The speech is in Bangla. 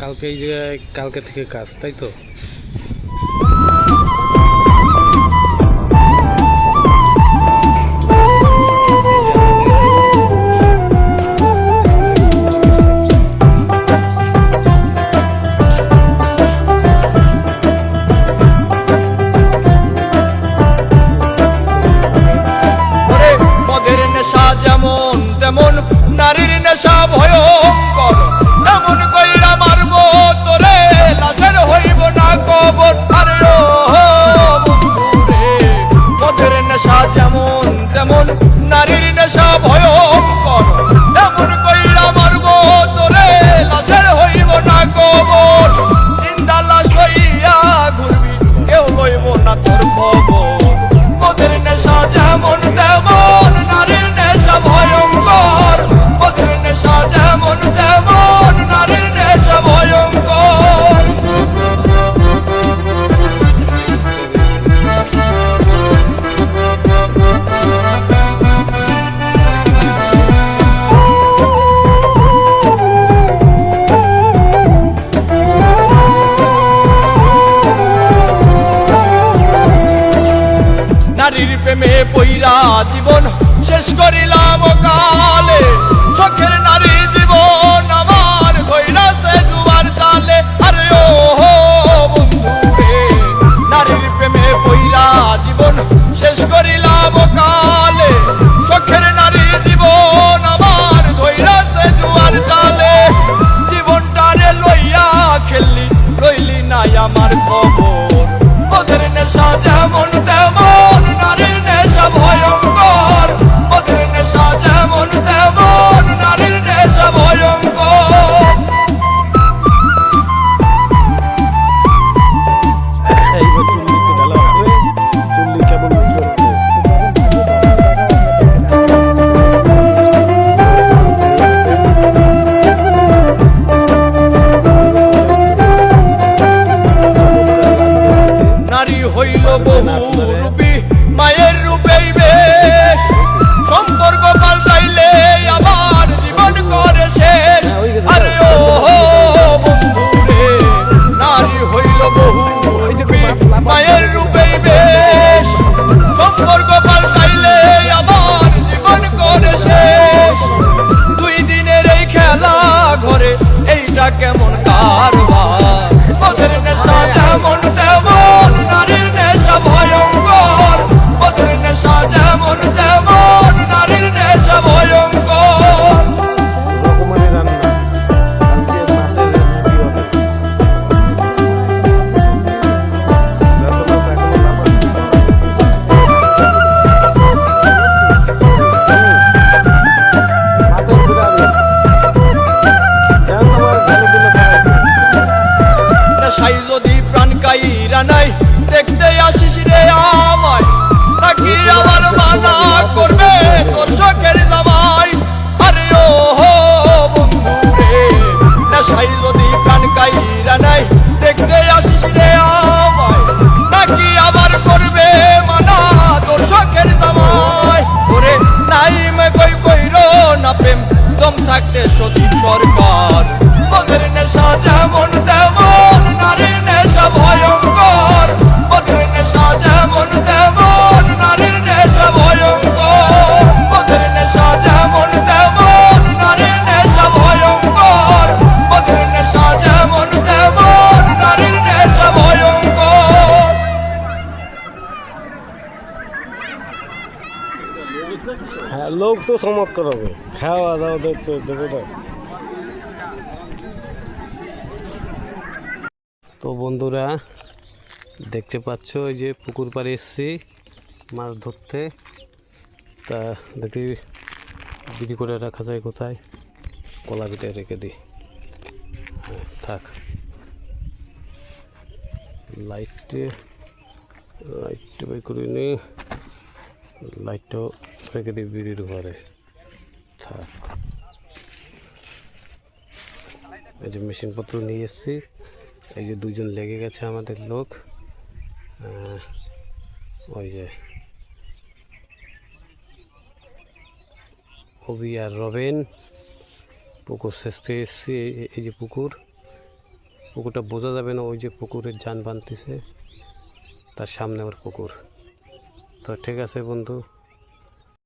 কালকে এই যে কালকে থেকে কাজ, তাই তো? মদের নেশা যেমন তেমন নারীর নেশা ভয়ঙ্কর, এমন কইরা মারব তোরে লাশের হইব না কবর। আরে ও বন্ধুরে, মদের নেশা যেমন তেমন নারীর নেশা ভয়ঙ্কর, এমন কইরা মারব তোরে লাশের হইব না কবর। জিন্দা লাশ হইয়া ঘুরবি, কেউ লইব না তোর খবর। মদের নেশা যেমন তেমন নারীর নেশা ভয়ঙ্কর, মদের নেশা যেমন তেমন নারীর নেশা ভয়ঙ্কর। নারীর প্রেমে পইরা জীবন শেষ করিলাম কালে, শখের নারী জীবন আমার ধইরাছে জুয়ার জালে। আরে ও বন্ধুরে, নারীর প্রেমে পইরা জীবন শেষ করিলাম কালে, শখের নারী জীবন আমার ধইরাছে জুয়ার জালে। জীবনটারে লইয়া খেললি, রইলি নাই আমার খবর। মদের নেশা যেমন তেমন নারীর নেশা ভয়ঙ্কর, মদের নেশা যেমন তেমন নারীর নেশা ভয়ঙ্কর। এইবার চুল্লিতে ঢালা হবে, চুল্লি কেমন জ্বলছে। নারী হইল বহু রূপী, মায়ের রূপেই বেশ, সম্পর্ক পাল্টাইলে আবার জীবন করে শেষ। আরে ও বন্ধুরে, নারী হইল বহু রূপী, মায়ের রূপেই বেশ, সম্পর্ক পাল্টাইলে আবার জীবন করে শেষ। দুই দিনের এই খেলা ঘরে এইটা কেমন কারবার। মদের নেশা যেমন তেমন নারীর নেশা ভয়ঙ্কর, মদের নেশা যেমন তেমন নারীর নেশা ভয়ঙ্কর। রকমারি রান্না, আজকে মাছের রেসিপি হবে। যত মাছ এখনো নামানো। মাছের বিরাট যেমন তোমার ভালো দিলে খাওয়াইছে। নেশাই যদি প্রাণ কাইরা নাই, দেখতে আসিস রে আমায়, নাকি আবার মানা করবে তোর শখের জামাই। আরে ও বন্ধুরে, নেশাই যদি প্রাণ কাইরা নাই, দেখতে আসিস রে আমায়, নাকি আবার করবে মানা তোর শখের জামাই। ওরে নাইম কই কইর না প্রেম, দম থাকতে সতীর সরকার। মদের নেশা যেমন তেমন নারীর নেশা ভয়ঙ্কর, মদের নেশা যেমন তেমন নারীর নেশা ভয়ঙ্কর, মদের নেশা যেমন তেমন নারীর নেশা ভয়ঙ্কর, মদের নেশা যেমন তেমন নারীর নেশা ভয়ঙ্কর। হ্যাঁ, লোক তো চমৎকার হবে, খাওয়া দাওয়া দেখছে দেবে না। তো বন্ধুরা দেখতে পাচ্ছ, এই যে পুকুর পাড়ে এসছি মাছ ধরতে। তা দেখি বিক্রি করে রাখা যায় কোথায়, কলা বিটায় রেখে দিই। হ্যাঁ, থাক। লাইটে বাই করে নি, লাইটটাও রেখে দিই বিড়ির ঘরে। থাক। এই যে মেশিনপত্র নিয়ে এসছি, এই যে দুজন লেগে গেছে আমাদের লোক, ওই যে অভি আর রবেন পুকুর শেষতে এসছি। এই যে পুকুর, পুকুরটা বোঝা যাবে না, ওই যে পুকুরের যান বানতেছে তার সামনে ওর পুকুর। তো ঠিক আছে বন্ধু,